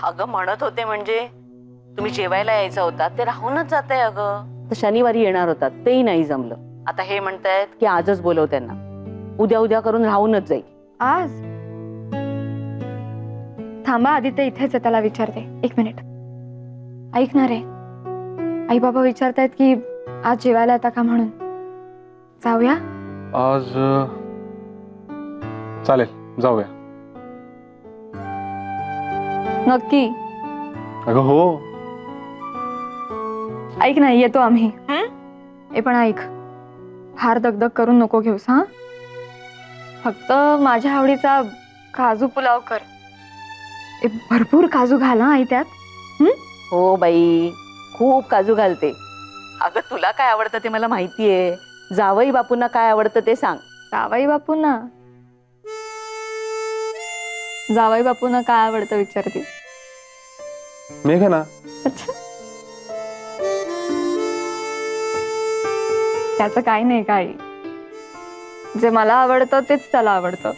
अगं म्हणत होते म्हणजे तुम्ही जेवायला यायचा होता ते राहूनच जात आहे. अगं तर शनिवारी येणार होतात तेही नाही जमलं. आता हे म्हणतायत की आजच बोलव त्यांना, उद्या उद्या करून राहूनच जाईल. आज थांबा, आदित्य इथेच आहे, त्याला विचारते. एक मिनिट ऐकणार आहे. आई बाबा विचारतायत की आज जेवायला येता का म्हणून. जाऊया आज चालेल, जाऊया. नक्की. अगं हो. ऐक ना, येतो आम्ही. हे पण ऐक, फार दगदग करून नको घेऊस हा. फक्त माझ्या आवडीचा काजू पुलाव कर. भरपूर काजू घाल हा आई त्यात. हो बाई, खूप काजू घालते. अगं तुला काय आवडतं ते मला माहितीये. जावई बापूंना काय आवडतं ते सांग. जावई बापूंना काय आवडतं विचारते. मेघना, अच्छा, त्याचं काही नाही. काही जे मला आवडतं तेच त्याला आवडतं.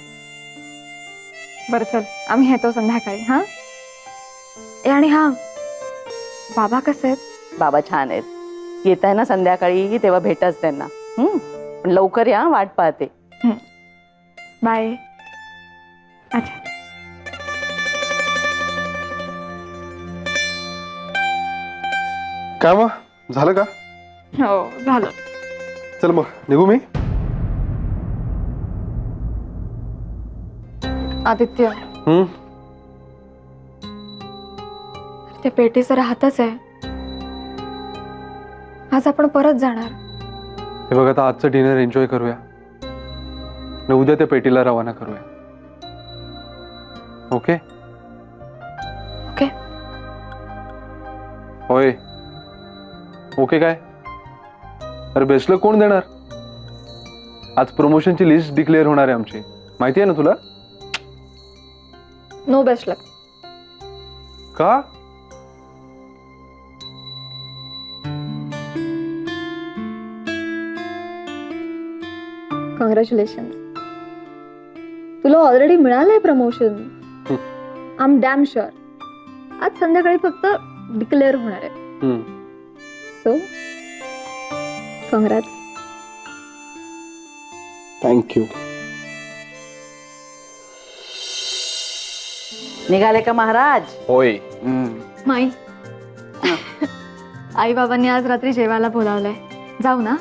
बरं चल, आम्ही येतो संध्याकाळी. हा आणि हा, बाबा कसे आहेत? बाबा छान आहेत. येताय ना संध्याकाळी तेव्हा भेटच त्यांना. पण लवकर या, वाट पाहते. बाय. अच्छा, काय मग झालं का? हो झालं. चल मग निघू मी. आदित्य, त्या पेटीचं राहतच आहे. आज आपण परत जाणार. हे बघ, आता आजचं डिनर एन्जॉय करूया आणि उद्या त्या पेटीला रवाना करूया. Okay okay. होय, ओके काय? अरे बेस्ट लक कोण देणार? आज प्रमोशनची लिस्ट डिक्लेअर होणार आहे आमची, माहिती आहे ना तुला? नो बेस्ट लक. का? कॉंग्रॅच्युलेशन. तुला ऑलरेडी मिळालंय promotion. I am damn sure. आज संध्याकाळी फक्त डिक्लेअर होणार आहे. So congrats. थँक्यू. निघाले का महाराज? होय. माई, आई बाबांनी आज रात्री जेवायला बोलावलंय. जाऊ ना?